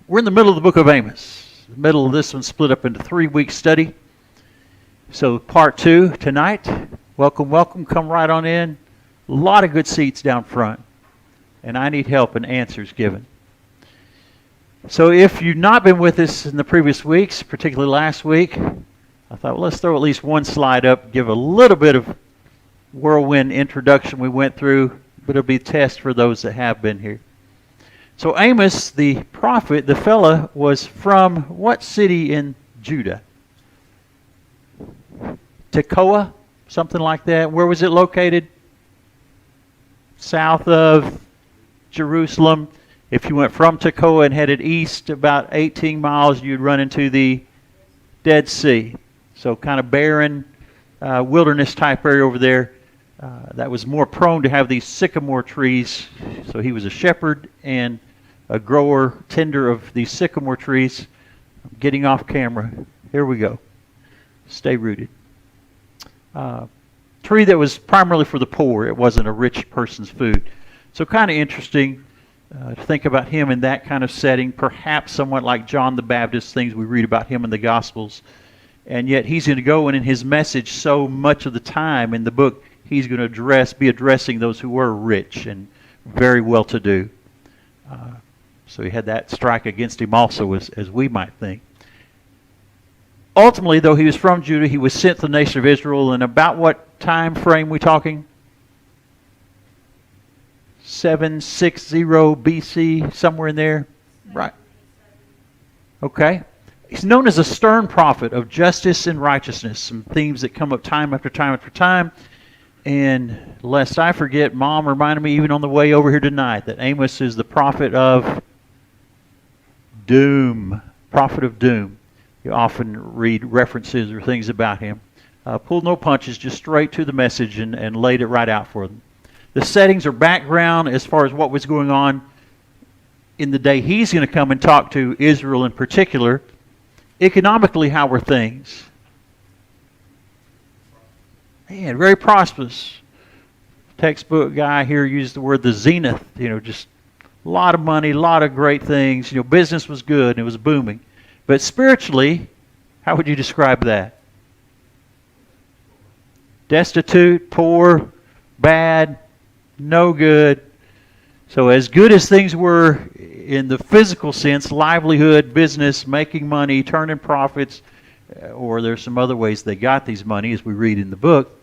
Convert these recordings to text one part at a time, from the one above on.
We're in the middle of the book of Amos. The middle of this one split up into 3-week study. So part 2 tonight. Welcome, welcome. Come right on in. A lot of good seats down front. And I need help and answers given. So if you've not been with us in the previous weeks, particularly last week, I thought, well, let's throw at least one slide up, give a little bit of whirlwind introduction we went through, but it'll be a test for those that have been here. So Amos, the prophet, the fella, was from what city in Judah? Tekoa, something like that. Where was it located? South of Jerusalem. If you went from Tekoa and headed east about 18 miles, you'd run into the Dead Sea. So kind of barren, wilderness type area over there. That was more prone to have these sycamore trees. So he was a shepherd and a grower, tender of these sycamore trees. I'm getting off camera. Here we go. Stay rooted. Tree that was primarily for the poor. It wasn't a rich person's food. So kind of interesting to think about him in that kind of setting. Perhaps somewhat like John the Baptist, things we read about him in the Gospels. And yet he's going to go, and in his message so much of the time in the book, he's going to be addressing those who were rich and very well-to-do. So he had that strike against him also, as we might think. Ultimately, though he was from Judah, he was sent to the nation of Israel. And about what time frame we talking? 760 BC, somewhere in there? Right. Okay. He's known as a stern prophet of justice and righteousness, some themes that come up time after time after time. And lest I forget, Mom reminded me even on the way over here tonight that Amos is the prophet of doom. Prophet of doom. You often read references or things about him. Pulled no punches, just straight to the message and laid it right out for them. The settings are background as far as what was going on in the day he's going to come and talk to Israel in particular. Economically, how were things? Man, very prosperous. Textbook guy here used the word the zenith. Just a lot of money, a lot of great things. Business was good and it was booming. But spiritually, how would you describe that? Destitute, poor, bad, no good. So as good as things were in the physical sense, livelihood, business, making money, turning profits, or there's some other ways they got these money as we read in the book,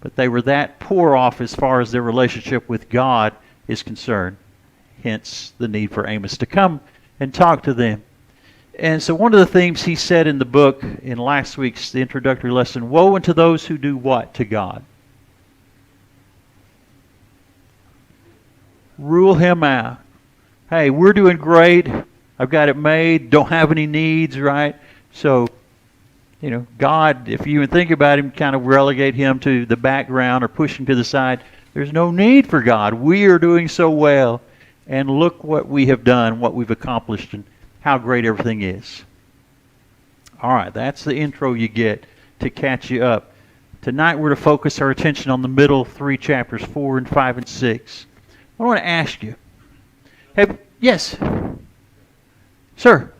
but they were that poor off as far as their relationship with God is concerned. Hence the need for Amos to come and talk to them. And so one of the themes he said in the book in last week's introductory lesson, woe unto those who do what to God? Rule him out. Hey, we're doing great. I've got it made. Don't have any needs, right? So, God, if you even think about him, kind of relegate him to the background or push him to the side. There's no need for God. We are doing so well. And look what we have done, what we've accomplished, and how great everything is. All right, that's the intro you get to catch you up. Tonight we're to focus our attention on the middle 3 chapters, 4 and 5 and 6. I want to ask you, yes, sir.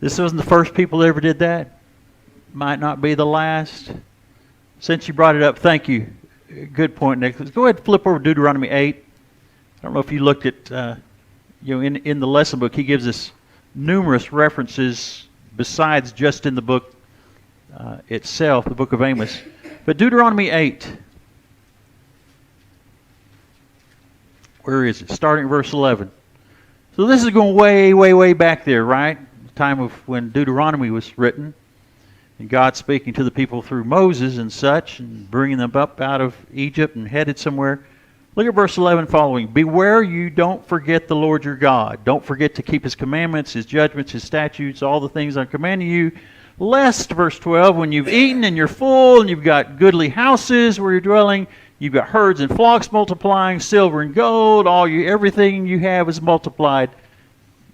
This wasn't the first people that ever did that. Might not be the last. Since you brought it up, thank you. Good point, Nick. Let's go ahead and flip over to Deuteronomy 8. I don't know if you looked at, in the lesson book, he gives us numerous references besides just in the book itself, the book of Amos. But Deuteronomy 8. Where is it? Starting at verse 11. So this is going way, way, way back there, right? Time of when Deuteronomy was written, and God speaking to the people through Moses and such, and bringing them up out of Egypt and headed somewhere. Look at verse 11 following. Beware you don't forget the Lord your God. Don't forget to keep His commandments, His judgments, His statutes, all the things I'm commanding you. Lest, verse 12, when you've eaten and you're full and you've got goodly houses where you're dwelling, you've got herds and flocks multiplying, silver and gold, everything you have is multiplied.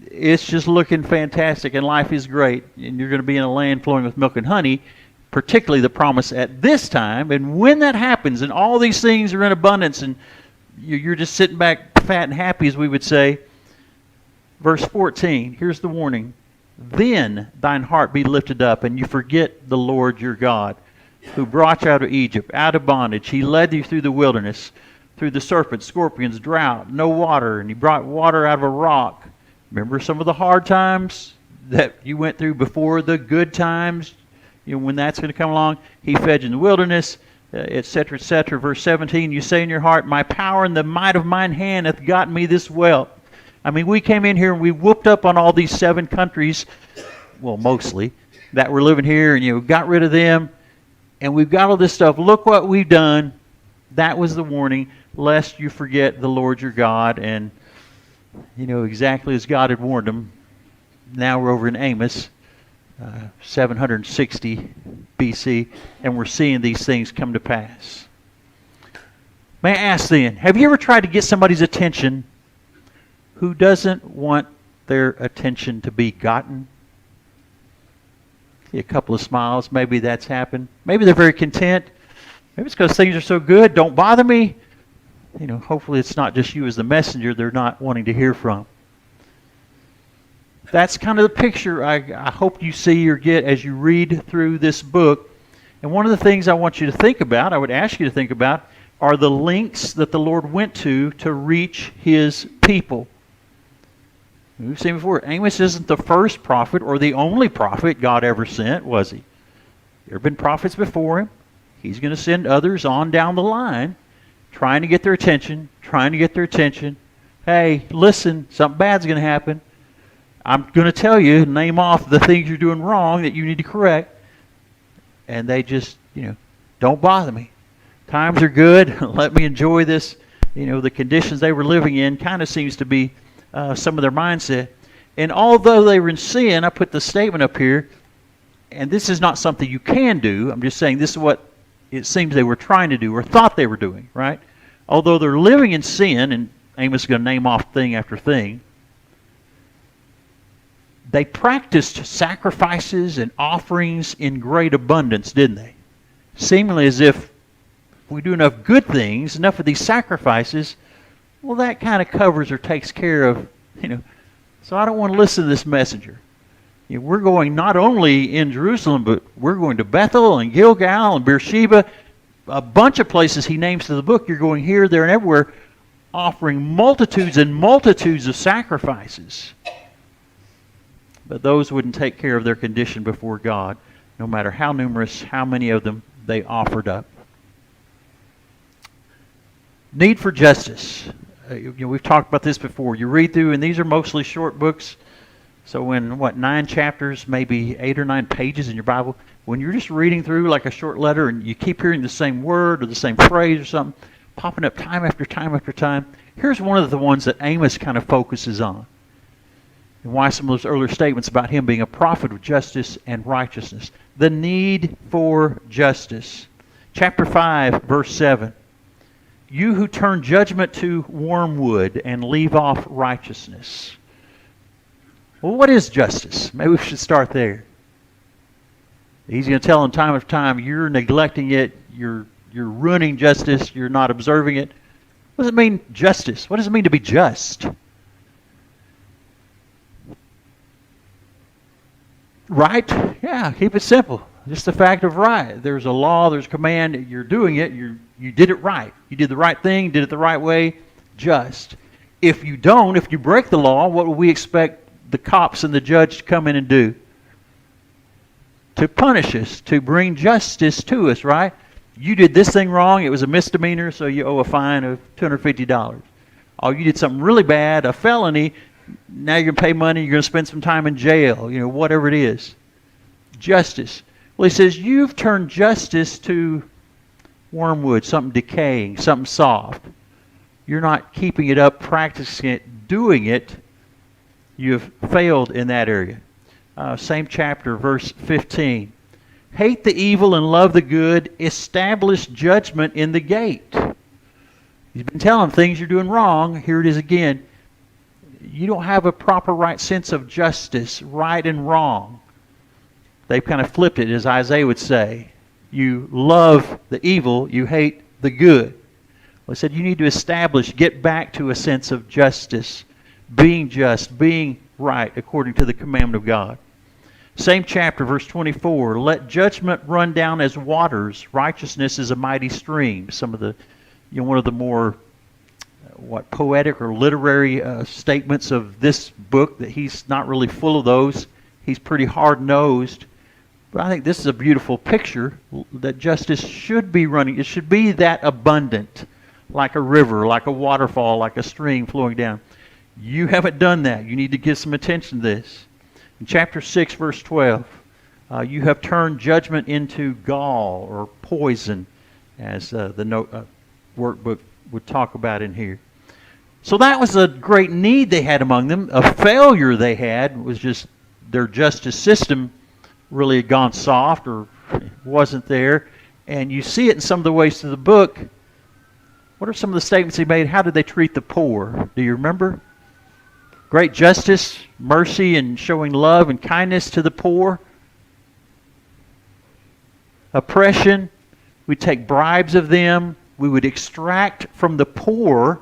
It's just looking fantastic and life is great. And you're going to be in a land flowing with milk and honey, particularly the promise at this time. And when that happens and all these things are in abundance and you're just sitting back fat and happy, as we would say. Verse 14, here's the warning. Then thine heart be lifted up, and you forget the Lord your God, who brought you out of Egypt, out of bondage. He led you through the wilderness, through the serpents, scorpions, drought, no water, and He brought water out of a rock. Remember some of the hard times that you went through before the good times, when that's going to come along. He fed you in the wilderness, etc., etc. Verse 17, you say in your heart, my power and the might of mine hand hath gotten me this wealth. I mean, we came in here and we whooped up on all these 7 countries, well, mostly, that were living here, and got rid of them, and we've got all this stuff. Look what we've done. That was the warning, lest you forget the Lord your God. And, exactly as God had warned them. Now we're over in Amos, 760 BC, and we're seeing these things come to pass. May I ask then, have you ever tried to get somebody's attention who doesn't want their attention to be gotten? A couple of smiles, maybe that's happened. Maybe they're very content. Maybe it's because things are so good, don't bother me. Hopefully it's not just you as the messenger they're not wanting to hear from. That's kind of the picture I hope you see or get as you read through this book. And one of the things I want you to think about, I would ask you to think about, are the links that the Lord went to reach His people. We've seen before, Amos isn't the first prophet or the only prophet God ever sent, was he? There have been prophets before him. He's going to send others on down the line, trying to get their attention, Hey, listen, something bad's going to happen. I'm going to tell you, name off the things you're doing wrong that you need to correct. And they just, don't bother me. Times are good. Let me enjoy this. The conditions they were living in kind of seems to be some of their mindset. And although they were in sin, I put the statement up here, and this is not something you can do. I'm just saying this is what it seems they were trying to do or thought they were doing, right? Although they're living in sin, and Amos is going to name off thing after thing, they practiced sacrifices and offerings in great abundance, didn't they? Seemingly as if we do enough good things, enough of these sacrifices, well, that kind of covers or takes care of, So I don't want to listen to this messenger. We're going not only in Jerusalem, but we're going to Bethel and Gilgal and Beersheba, a bunch of places he names to the book. You're going here, there, and everywhere, offering multitudes and multitudes of sacrifices. But those wouldn't take care of their condition before God, no matter how numerous, how many of them they offered up. Need for justice. We've talked about this before. You read through, and these are mostly short books. So in, 9 chapters, maybe 8 or 9 pages in your Bible, when you're just reading through like a short letter and you keep hearing the same word or the same phrase or something, popping up time after time after time, here's one of the ones that Amos kind of focuses on. And why some of those earlier statements about him being a prophet of justice and righteousness. The need for justice. Chapter 5, verse 7. You who turn judgment to wormwood and leave off righteousness. Well, what is justice? Maybe we should start there. He's going to tell them time after time, you're neglecting it, you're ruining justice, you're not observing it. What does it mean, justice? What does it mean to be just? Right? Yeah, keep it simple. Just the fact of right. There's a law, there's a command, you're doing it, you did it right. You did the right thing, did it the right way, just. If you don't, if you break the law, what will we expect the cops and the judge to come in and do? To punish us, to bring justice to us, right? You did this thing wrong, it was a misdemeanor, so you owe a fine of $250. Oh, you did something really bad, a felony, now you're going to pay money, you're going to spend some time in jail, whatever it is. Justice. Well, he says, you've turned justice to wormwood, something decaying, something soft. you're not keeping it up, practicing it, doing it, you've failed in that area. Same chapter, verse 15. Hate the evil and love the good. Establish judgment in the gate. He's been telling them things you're doing wrong. Here it is again. You don't have a proper right sense of justice, right and wrong. They've kind of flipped it, as Isaiah would say. You love the evil, you hate the good. Well, he said you need to establish, get back to a sense of justice, being just, being right according to the commandment of God. Same chapter, verse 24. Let judgment run down as waters. Righteousness is a mighty stream. Some of the, one of the more poetic or literary statements of this book, that he's not really full of those. He's pretty hard-nosed. But I think this is a beautiful picture that justice should be running. It should be that abundant, like a river, like a waterfall, like a stream flowing down. You haven't done that. You need to give some attention to this. In chapter 6, verse 12, you have turned judgment into gall or poison, as the workbook would talk about in here. So that was a great need they had among them. A failure they had was just their justice system really had gone soft or wasn't there. And you see it in some of the ways to the book. What are some of the statements he made? How did they treat the poor? Do you remember? Great justice, mercy, and showing love and kindness to the poor. Oppression, we take bribes of them. We would extract from the poor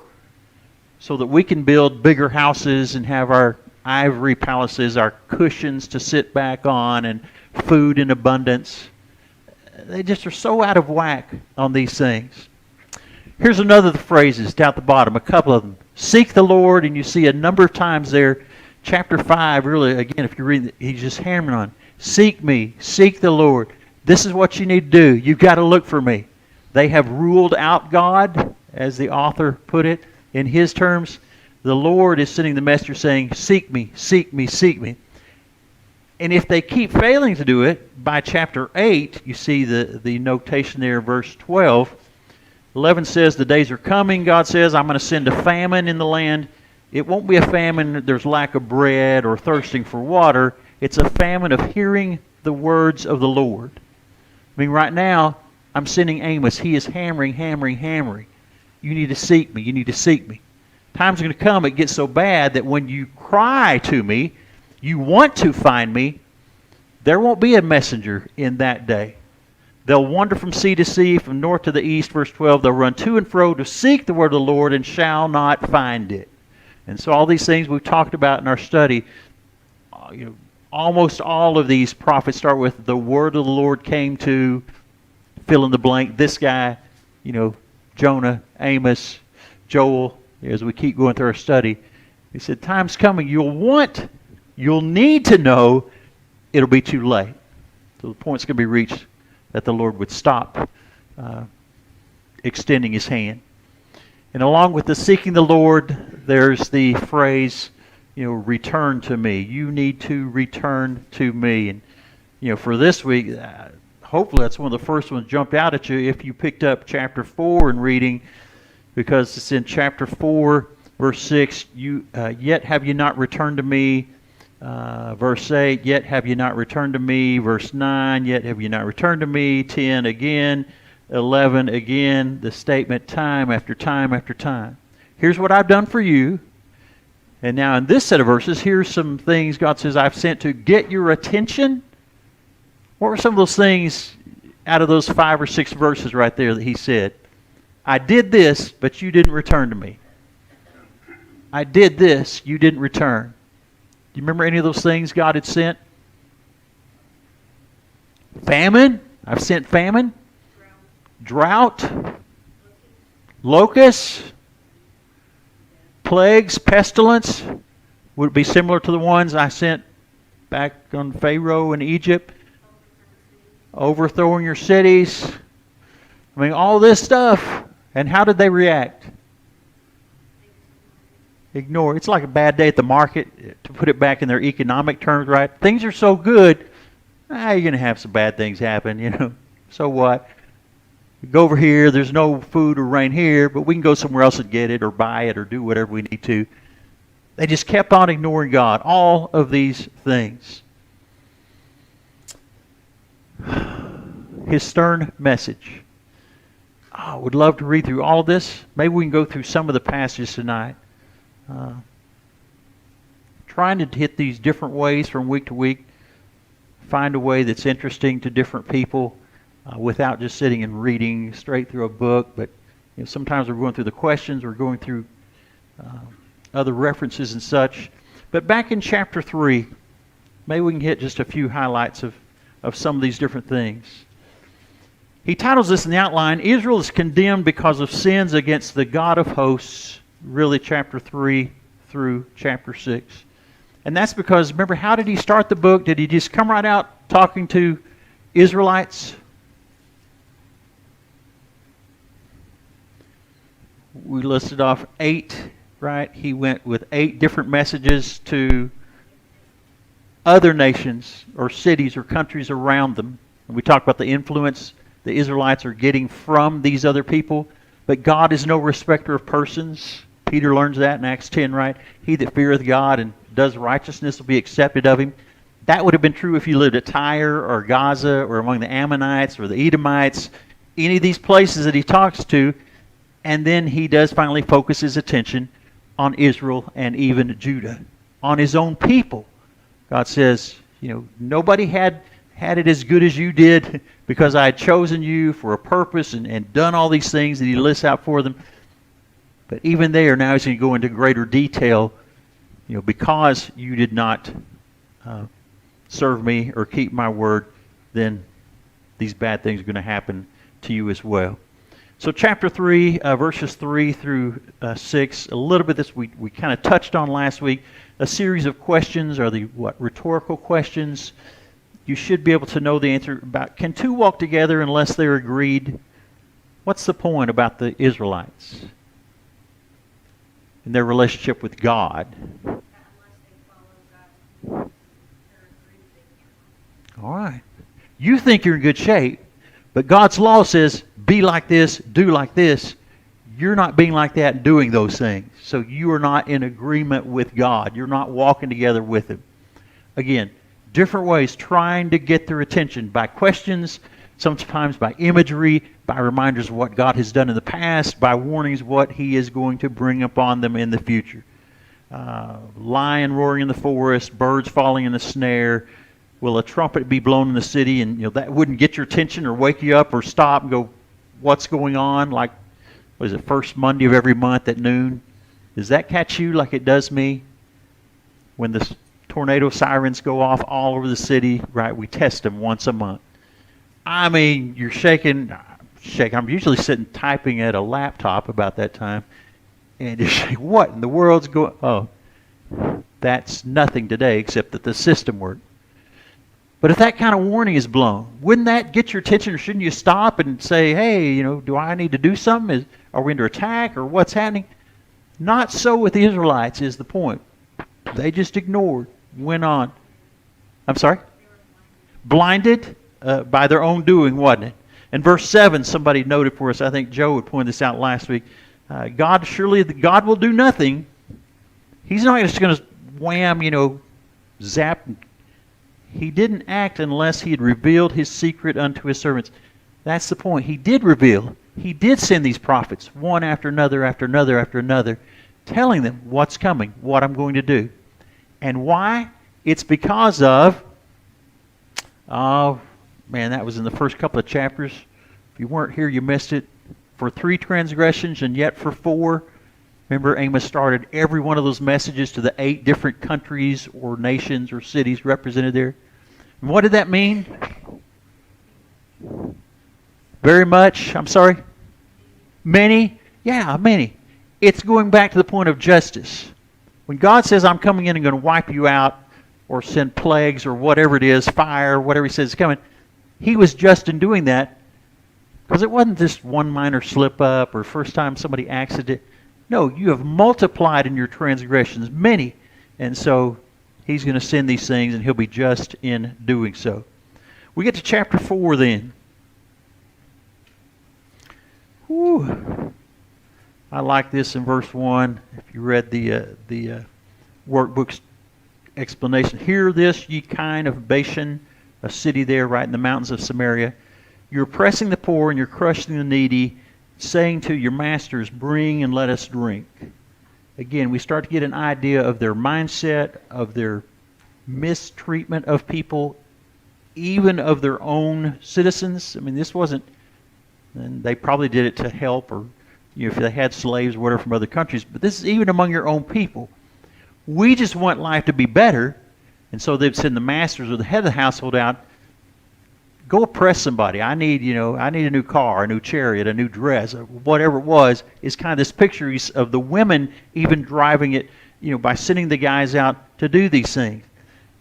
so that we can build bigger houses and have our ivory palaces, our cushions to sit back on, and food in abundance. They just are so out of whack on these things. Here's another of the phrases down at the bottom, a couple of them. Seek the Lord, and you see a number of times there. Chapter 5, really, again, if you read it, he's just hammering on. Seek me, seek the Lord. This is what you need to do. You've got to look for me. They have ruled out God, as the author put it. In his terms, the Lord is sending the messenger saying, seek me, seek me, seek me. And if they keep failing to do it, by chapter 8, you see the notation there, verse 12. 11 says, the days are coming, God says, I'm going to send a famine in the land. It won't be a famine that there's lack of bread or thirsting for water. It's a famine of hearing the words of the Lord. I mean, right now, I'm sending Amos. He is hammering, hammering, hammering. You need to seek me. You need to seek me. Time's going to come, it gets so bad that when you cry to me, you want to find me, there won't be a messenger in that day. They'll wander from sea to sea, from north to the east, verse 12. They'll run to and fro to seek the word of the Lord and shall not find it. And so all these things we've talked about in our study, almost all of these prophets start with the word of the Lord came to fill in the blank. This guy, Jonah, Amos, Joel, as we keep going through our study. He said, time's coming. You'll need to know it'll be too late. So the point's going to be reached that the Lord would stop extending his hand. And along with the seeking the Lord, there's the phrase, return to me. You need to return to me. And, for this week, hopefully that's one of the first ones jumped out at you if you picked up chapter 4 and reading, because it's in chapter 4, verse 6, yet have you not returned to me. Verse 8, yet have you not returned to me. Verse 9, yet have you not returned to me. 10 again. 11 again. The statement time after time after time. Here's what I've done for you. And now in this set of verses, here's some things God says I've sent to get your attention. What were some of those things out of those 5 or 6 verses right there that he said? I did this, but you didn't return to me. I did this, you didn't return. Do you remember any of those things God had sent? Famine. I've sent famine. Drought. Locusts. Plagues. Pestilence. Would it be similar to the ones I sent back on Pharaoh in Egypt? Overthrowing your cities. I mean, all this stuff. And how did they react? Ignore. It's like a bad day at the market, to put it back in their economic terms, right? Things are so good, you're going to have some bad things happen, So what? go over here, there's no food or rain here, but we can go somewhere else and get it or buy it or do whatever we need to. They just kept on ignoring God. All of these things. His stern message. I would love to read through all of this. Maybe we can go through some of the passages tonight. Trying to hit these different ways from week to week. Find a way that's interesting to different people without just sitting and reading straight through a book. But sometimes we're going through the questions, we're going through other references and such. But back in chapter 3, maybe we can hit just a few highlights of some of these different things. He titles this in the outline, Israel is condemned because of sins against the God of hosts, really chapter 3 through chapter 6. And that's because, remember, how did he start the book? Did he just come right out talking to Israelites? We listed off 8, right? He went with 8 different messages to other nations or cities or countries around them. And we talked about the influence the Israelites are getting from these other people. But God is no respecter of persons. Peter learns that in Acts 10, right? He that feareth God and does righteousness will be accepted of him. That would have been true if you lived at Tyre or Gaza or among the Ammonites or the Edomites, any of these places that he talks to. And then he does finally focus his attention on Israel and even Judah, on his own people. God says, nobody had it as good as you did because I had chosen you for a purpose and done all these things that he lists out for them. But even there, now he's going to go into greater detail, because you did not serve me or keep my word, then these bad things are going to happen to you as well. So chapter 3, verses 3 through 6, a little bit this we kind of touched on last week. A series of questions are the rhetorical questions. You should be able to know the answer about, can two walk together unless they're agreed? What's the point about the Israelites and their relationship with God? All right. You think you're in good shape, but God's law says, be like this, do like this. You're not being like that and doing those things. So you are not in agreement with God. You're not walking together with Him. Again, different ways trying to get their attention by questions, sometimes by imagery, by reminders of what God has done in the past, by warnings what He is going to bring upon them in the future. Lion roaring in the forest, birds falling in the snare. Will a trumpet be blown in the city? And that wouldn't get your attention or wake you up or stop and go, what's going on? Like, what is it, first Monday of every month at noon? Does that catch you like it does me? When the tornado sirens go off all over the city, right? We test them once a month. I mean, you're shaking. I'm usually sitting typing at a laptop about that time. And you're saying, what in the world's going on? Oh, that's nothing today except that the system worked. But if that kind of warning is blown, wouldn't that get your attention, or shouldn't you stop and say, hey, do I need to do something? Are we under attack, or what's happening? Not so with the Israelites is the point. They just ignored, went on. I'm sorry? Blinded by their own doing, wasn't it? In verse 7, somebody noted for us, I think Joe would point this out last week, God will do nothing. He's not just going to wham, zap. He didn't act unless He had revealed His secret unto His servants. That's the point. He did reveal. He did send these prophets, one after another, after another, after another, telling them what's coming, what I'm going to do. And why? It's because of, that was in the first couple of chapters. If you weren't here, you missed it. For 3 transgressions and yet for 4. Remember, Amos started every one of those messages to the 8 different countries or nations or cities represented there. And what did that mean? Very much. I'm sorry? Many? Yeah, many. It's going back to the point of justice. When God says, I'm coming in and going to wipe you out or send plagues or whatever it is, fire, whatever He says is coming, He was just in doing that because it wasn't just one minor slip up or first time somebody accident. No, you have multiplied in your transgressions, many. And so He's going to send these things, and He'll be just in doing so. We get to chapter 4 then. Whew. I like this in verse 1. If you read the workbook's explanation. Hear this, ye kine of Bashan, a city there right in the mountains of Samaria. You're oppressing the poor and you're crushing the needy, saying to your masters, bring and let us drink. Again, we start to get an idea of their mindset, of their mistreatment of people, even of their own citizens. I mean, this wasn't, and they probably did it to help, or if they had slaves or whatever from other countries, but this is even among your own people. We just want life to be better, and so they'd send the masters or the head of the household out, go oppress somebody. I need a new car, a new chariot, a new dress, whatever it was. Is kind of this picture of the women even driving it, by sending the guys out to do these things.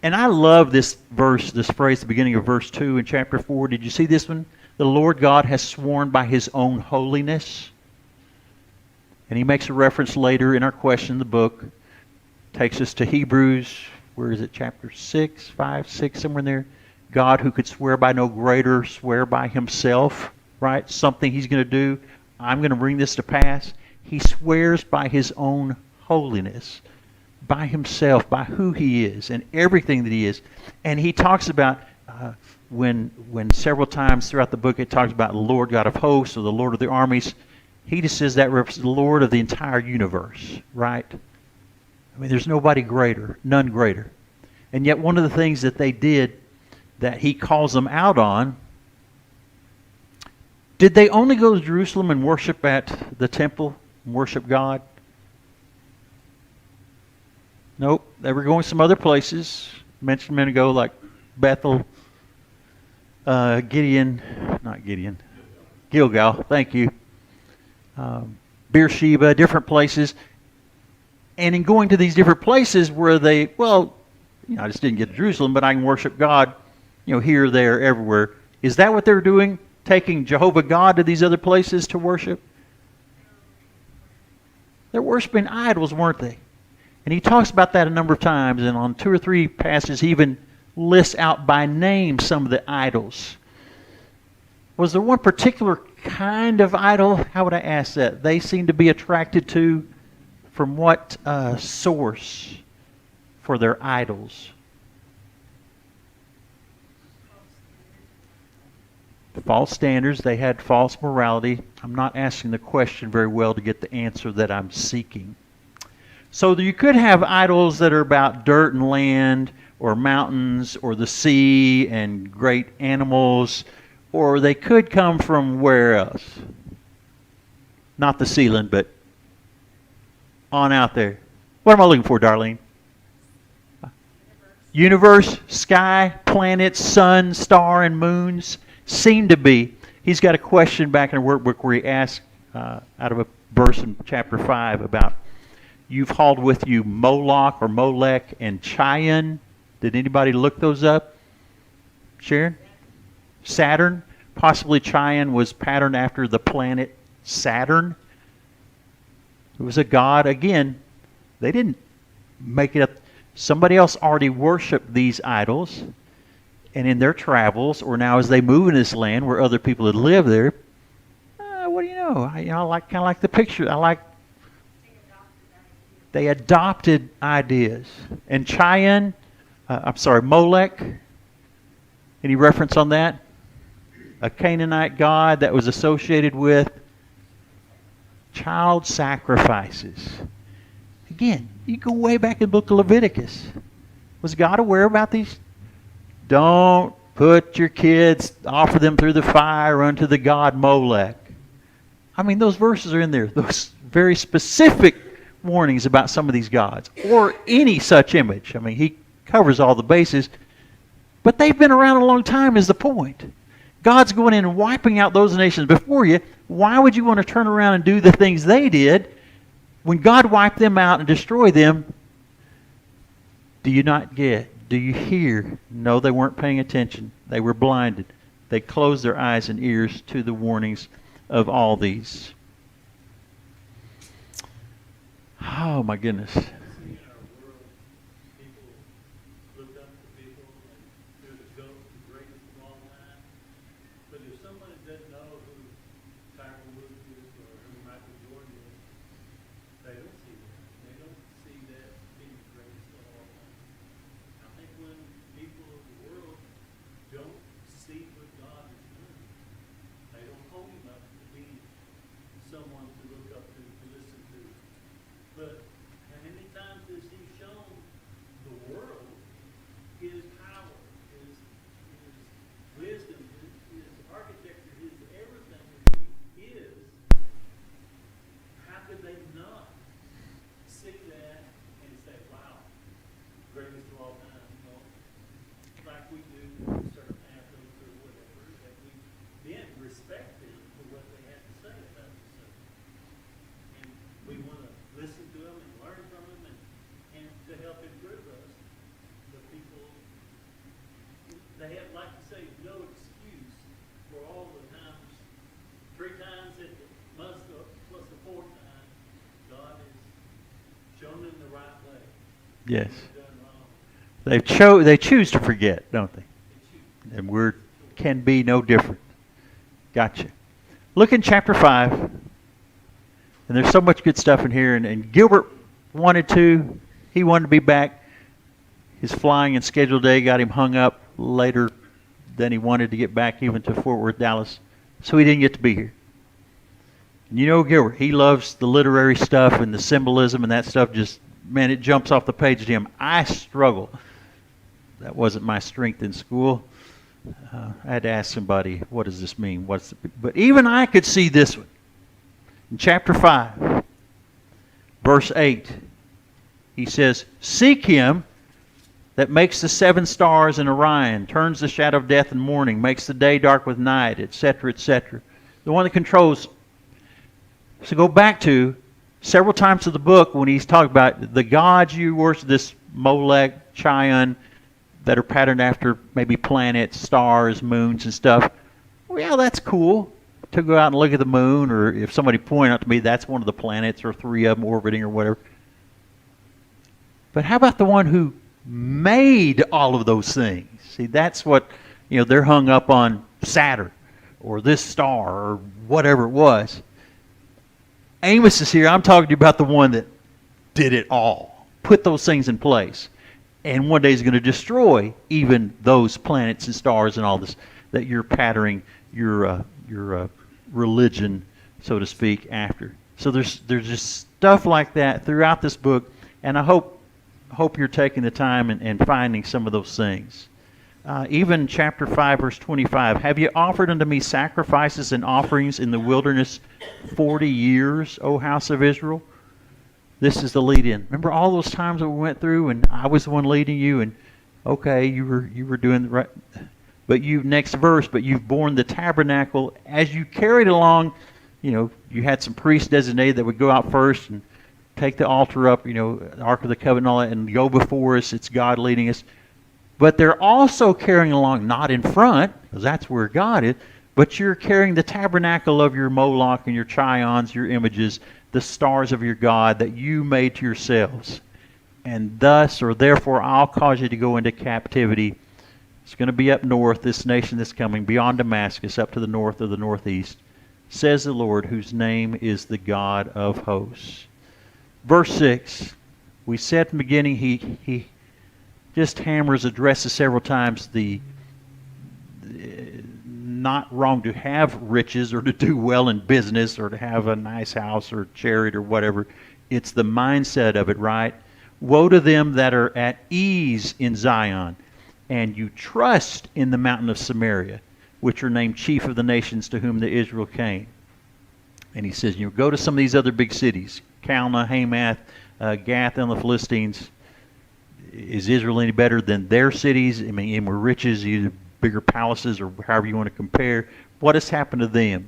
And I love this verse, this phrase, the beginning of verse 2 in chapter 4. Did you see this one? The Lord God has sworn by his own holiness. And he makes a reference later in our question in the book. Takes us to Hebrews, where is it, chapter 6, 5, 6, somewhere in there. God, who could swear by no greater, swear by himself, right? Something he's going to do. I'm going to bring this to pass. He swears by his own holiness, by himself, by who he is, and everything that he is. And he talks about when several times throughout the book it talks about the Lord God of hosts or the Lord of the armies. He just says that represents the Lord of the entire universe, right? I mean, there's nobody greater, none greater. And yet one of the things that they did that he calls them out on, did they only go to Jerusalem and worship at the temple and worship God? Nope. They were going some other places, mentioned a minute ago, like Bethel, Gilgal, thank you, Beersheba, different places. And in going to these different places where I just didn't get to Jerusalem, but I can worship God, here, there, everywhere. Is that what they're doing? Taking Jehovah God to these other places to worship? They're worshiping idols, weren't they? And he talks about that a number of times, and on 2 or 3 passages he even lists out by name some of the idols. Was there one particular kind of idol? How would I ask that? They seem to be attracted to, from what source for their idols? False standards. They had false morality. I'm not asking the question very well to get the answer that I'm seeking. So you could have idols that are about dirt and land, or mountains, or the sea, and great animals, or they could come from where else? Not the ceiling, but on out there. What am I looking for, Darlene? Universe, sky, planets, sun, star, and moons seem to be. He's got a question back in the workbook where he asks out of a verse in chapter 5 about, you've hauled with you Moloch or Molech and Chion. Did anybody look those up? Sharon? Saturn? Possibly Chion was patterned after the planet Saturn. It was a god. Again, they didn't make it up. Somebody else already worshipped these idols. And in their travels, or now as they move in this land where other people had lived there, what do you know? I kind of like the picture. They adopted ideas. And Chion, Molech, any reference on that? A Canaanite god that was associated with child sacrifices. Again, you go way back in the book of Leviticus. Was God aware about these? Don't put your kids, offer them through the fire unto the god Molech. I mean, those verses are in there. Those very specific warnings about some of these gods, or any such image. I mean, he covers all the bases. But they've been around a long time is the point. God's going in and wiping out those nations before you. Why would you want to turn around and do the things they did when God wiped them out and destroyed them? Do you not get? Do you hear? No, they weren't paying attention. They were blinded. They closed their eyes and ears to the warnings of all these. Oh my goodness. no excuse for all the times, 3 times at the must plus the 4th time, God has shown them the right way. Yes. They choose to forget, don't they? And we can be no different. Gotcha. Look in chapter 5. And there's so much good stuff in here. And Gilbert wanted to. He wanted to be back. His flying and scheduled day got him hung up later than he wanted to get back even to Fort Worth, Dallas. So he didn't get to be here. And you know Gilbert, he loves the literary stuff and the symbolism and that stuff. Just, man, it jumps off the page to him. I struggle. That wasn't my strength in school. I had to ask somebody, what does this mean? But even I could see this one. In chapter 5, verse 8, he says, "Seek him that makes the 7 stars in Orion, turns the shadow of death and morning, makes the day dark with night," etc., etc. The one that controls. So go back to several times of the book when he's talking about the gods you worship, this Molech, Chion, that are patterned after maybe planets, stars, moons, and stuff. Well, yeah, that's cool to go out and look at the moon, or if somebody pointed out to me that's one of the planets, or 3 of them orbiting, or whatever. But how about the one who made all of those things? See, that's what, they're hung up on Saturn, or this star, or whatever it was. Amos is here. I'm talking to you about the one that did it all, put those things in place. And one day he's going to destroy even those planets and stars and all this that you're patterning your religion, so to speak, after. So there's just stuff like that throughout this book, and I hope you're taking the time and finding some of those things. Even chapter 5, verse 25, "Have you offered unto me sacrifices and offerings in the wilderness 40 years, O house of Israel?" This is the lead-in. Remember all those times that we went through, and I was the one leading you, and okay, you were doing the right. But next verse, "But you've borne the tabernacle as you carried along." You had some priests designated that would go out first and take the altar up, the Ark of the Covenant and all that, and go before us. It's God leading us. But they're also carrying along, not in front, because that's where God is, but you're carrying the tabernacle of your Moloch and your Chions, your images, the stars of your God that you made to yourselves. "And thus, or therefore, I'll cause you to go into captivity." It's going to be up north, this nation that's coming, beyond Damascus, up to the north or the northeast, says the Lord, whose name is the God of hosts. Verse 6, we said from the beginning, he just addresses several times the not wrong to have riches or to do well in business or to have a nice house or chariot or whatever. It's the mindset of it, right? "Woe to them that are at ease in Zion, and you trust in the mountain of Samaria, which are named chief of the nations to whom the Israel came." And he says, go to some of these other big cities, Calneh, Hamath, Gath, and the Philistines. Is Israel any better than their cities? I mean, in more riches, either bigger palaces or however you want to compare. What has happened to them?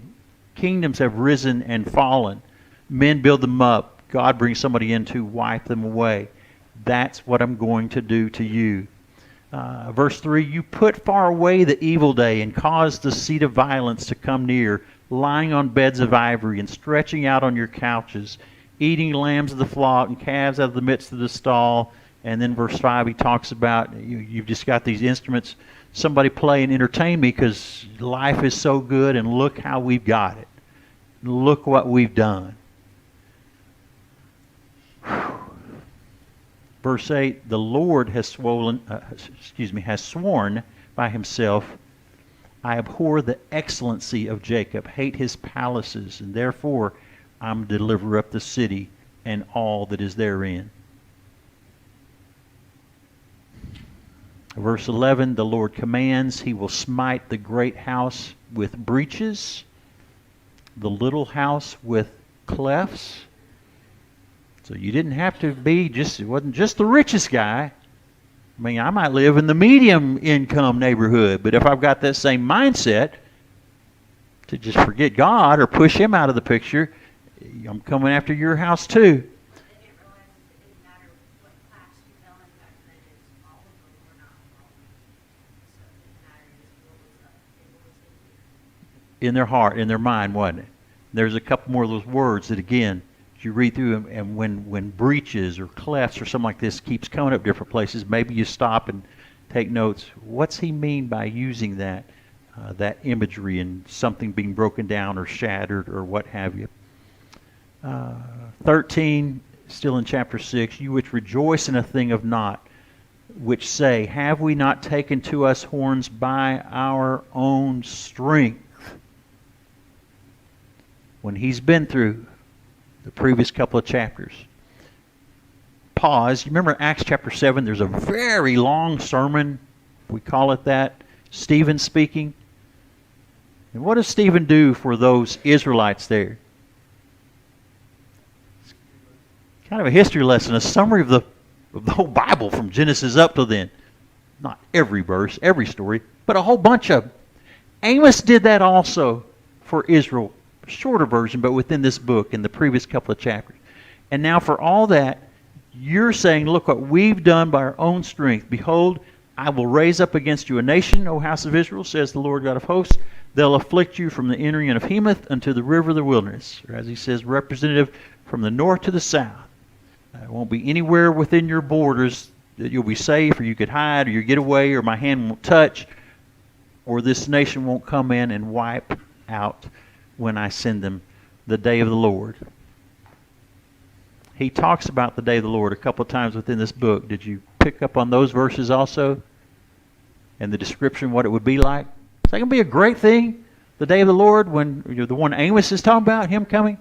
Kingdoms have risen and fallen. Men build them up. God brings somebody in to wipe them away. That's what I'm going to do to you. Verse 3, "You put far away the evil day and caused the seat of violence to come near, lying on beds of ivory and stretching out on your couches, eating lambs of the flock and calves out of the midst of the stall." And then verse 5, he talks about you've just got these instruments. Somebody play and entertain me because life is so good, and look how we've got it. Look what we've done. Verse 8, "The Lord has sworn by himself, I abhor the excellency of Jacob, hate his palaces, and therefore I'm to deliver up the city and all that is therein." Verse 11, "The Lord commands, he will smite the great house with breaches, the little house with clefts." So you didn't have to be it wasn't just the richest guy. I mean, I might live in the medium income neighborhood, but if I've got that same mindset to just forget God or push him out of the picture, I'm coming after your house too. in their heart, in their mind, wasn't it? There's a couple more of those words that, again, as you read through them, and when breaches or clefts or something like this keeps coming up different places, maybe you stop and take notes. What's he mean by using that imagery and something being broken down or shattered or what have you? 13, still in chapter 6, you which rejoice in a thing of naught, which say, have we not taken to us horns by our own strength? When he's been through the previous couple of chapters. Pause. You remember Acts chapter 7, there's a very long sermon, we call it that, Stephen speaking. And what does Stephen do for those Israelites there? It's kind of a history lesson, a summary of the whole Bible from Genesis up to then. Not every verse, every story, but a whole bunch of them. Amos did that also for Israel. Shorter version, but within this book in the previous couple of chapters. And now for all that, you're saying, look what we've done by our own strength. Behold, I will raise up against you a nation, O house of Israel, says the Lord God of hosts. They'll afflict you from the entering in of Hemath unto the river of the wilderness. Or as he says, representative from the north to the south. There won't be anywhere within your borders that you'll be safe, or you could hide, or you get away, or my hand won't touch, or this nation won't come in and wipe out when I send them the day of the Lord. He talks about the day of the Lord a couple of times within this book. Did you pick up on those verses also? And the description, what it would be like? Is that going to be a great thing? The day of the Lord, when the one Amos is talking about, him coming?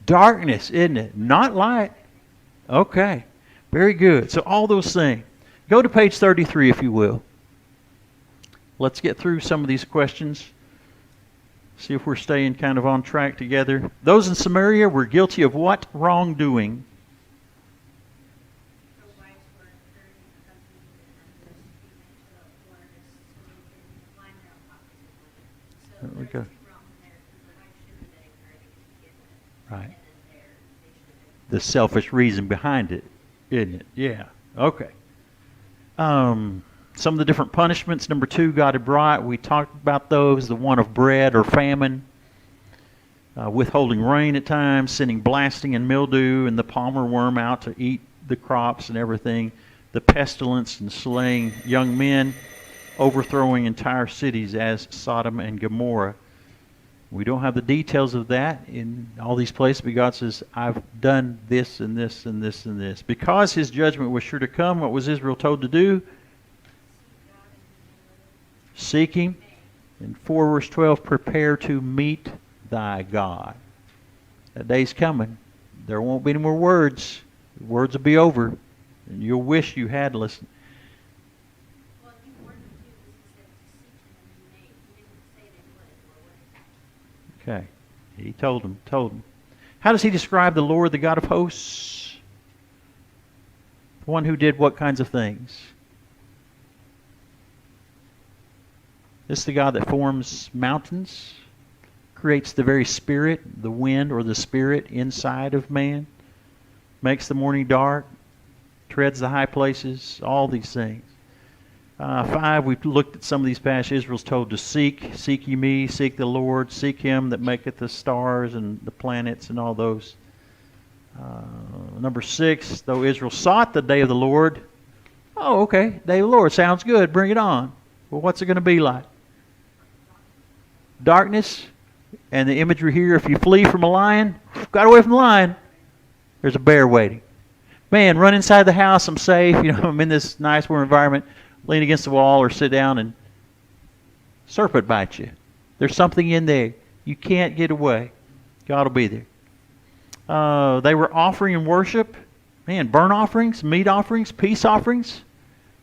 Darkness, isn't it? Not light. Okay. Very good. So all those things. Go to page 33 if you will. Let's get through some of these questions. See if we're staying kind of on track together. Those in Samaria were guilty of what wrongdoing? There we go. Right. The selfish reason behind it, isn't it? Yeah. Okay. Some of the different punishments. Number 2, God had brought. We talked about those. The one of bread or famine. Withholding rain at times. Sending blasting and mildew and the palmer worm out to eat the crops and everything. The pestilence and slaying young men. Overthrowing entire cities as Sodom and Gomorrah. We don't have the details of that in all these places, but God says, I've done this and this and this and this. Because his judgment was sure to come, what was Israel told to do? Seek him. In 4 verse 12, prepare to meet thy God. That day's coming. There won't be any more words. The words will be over. And you'll wish you had listened. Okay. He told them. How does he describe the Lord, the God of hosts? The one who did what kinds of things? This is the God that forms mountains, creates the very spirit, the wind or the spirit inside of man, makes the morning dark, treads the high places, all these things. 5, we've looked at some of these passages. Israel's told to seek ye me, seek the Lord, seek him that maketh the stars and the planets and all those. Number 6, though Israel sought the day of the Lord. Oh, okay, day of the Lord, sounds good, bring it on. Well, what's it going to be like? Darkness, and the imagery here, if you flee from a lion, got away from the lion, there's a bear waiting. Man, run inside the house, I'm safe, I'm in this nice warm environment. Lean against the wall or sit down and serpent bite you. There's something in there. You can't get away. God will be there. They were offering in worship. Man, burnt offerings, meat offerings, peace offerings.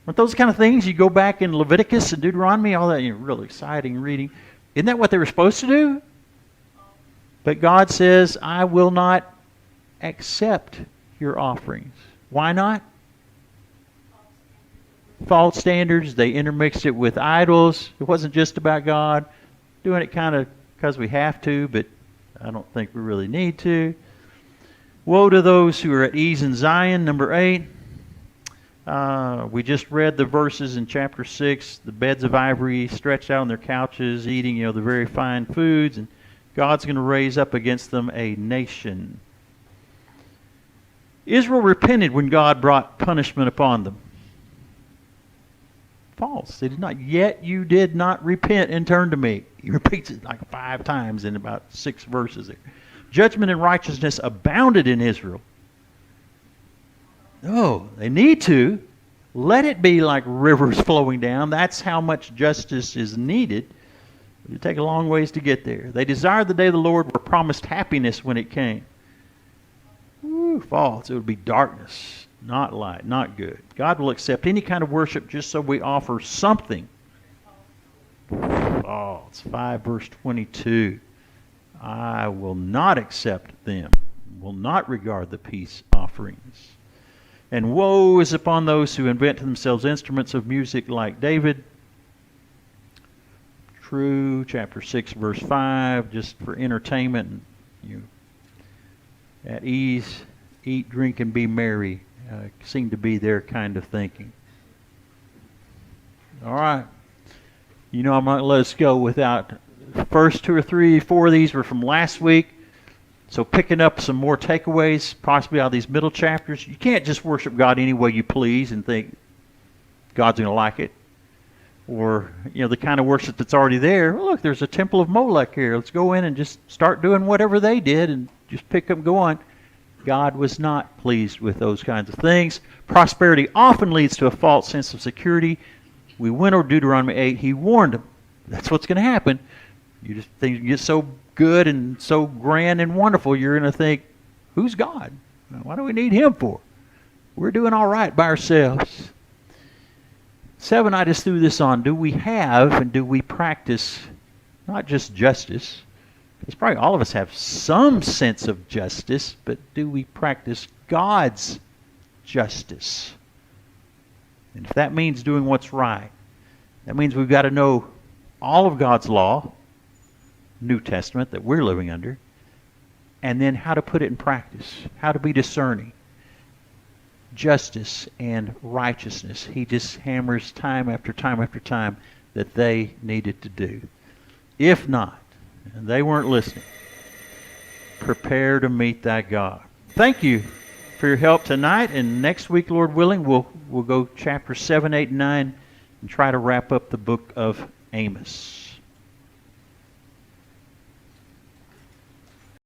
Weren't those the kind of things you go back in Leviticus and Deuteronomy, all that, really exciting reading. Isn't that what they were supposed to do? But God says, I will not accept your offerings. Why not? False standards. They intermixed it with idols. It wasn't just about God. Doing it kind of because we have to, but I don't think we really need to. Woe to those who are at ease in Zion, number 8. We just read the verses in chapter 6, the beds of ivory stretched out on their couches, eating, the very fine foods, and God's going to raise up against them a nation. Israel repented when God brought punishment upon them. False. They did not. Yet you did not repent and turn to me. He repeats it like 5 times in about 6 verses there. Judgment and righteousness abounded in Israel. No, they need to. Let it be like rivers flowing down. That's how much justice is needed. It would take a long ways to get there. They desired the day of the Lord, were promised happiness when it came. Ooh, false. It would be darkness, not light, not good. God will accept any kind of worship just so we offer something. False. 5 verse 22. I will not accept them, will not regard the peace offerings. And woe is upon those who invent to themselves instruments of music like David. True, chapter 6, verse 5, just for entertainment. At ease, eat, drink, and be merry. Seem to be their kind of thinking. All right. I'm not going to let us go without the first 2 or 3, 4 of these were from last week. So picking up some more takeaways, possibly out of these middle chapters. You can't just worship God any way you please and think God's going to like it. Or, the kind of worship that's already there. Well, look, there's a temple of Molech here. Let's go in and just start doing whatever they did and just pick up and go on. God was not pleased with those kinds of things. Prosperity often leads to a false sense of security. We went over Deuteronomy 8. He warned them. That's what's going to happen. Things get so good and so grand and wonderful, you're going to think, who's God? What do we need him for? We're doing all right by ourselves. 7, I just threw this on. Do we have and do we practice not just justice? Because probably all of us have some sense of justice, but do we practice God's justice? And if that means doing what's right, that means we've got to know all of God's law, New Testament that we're living under, and then how to put it in practice, how to be discerning. Justice and righteousness. He just hammers time after time after time that they needed to do. If not, and they weren't listening, prepare to meet that God. Thank you for your help tonight, and next week, Lord willing, we'll go chapter 7, 8, and 9 and try to wrap up the book of Amos.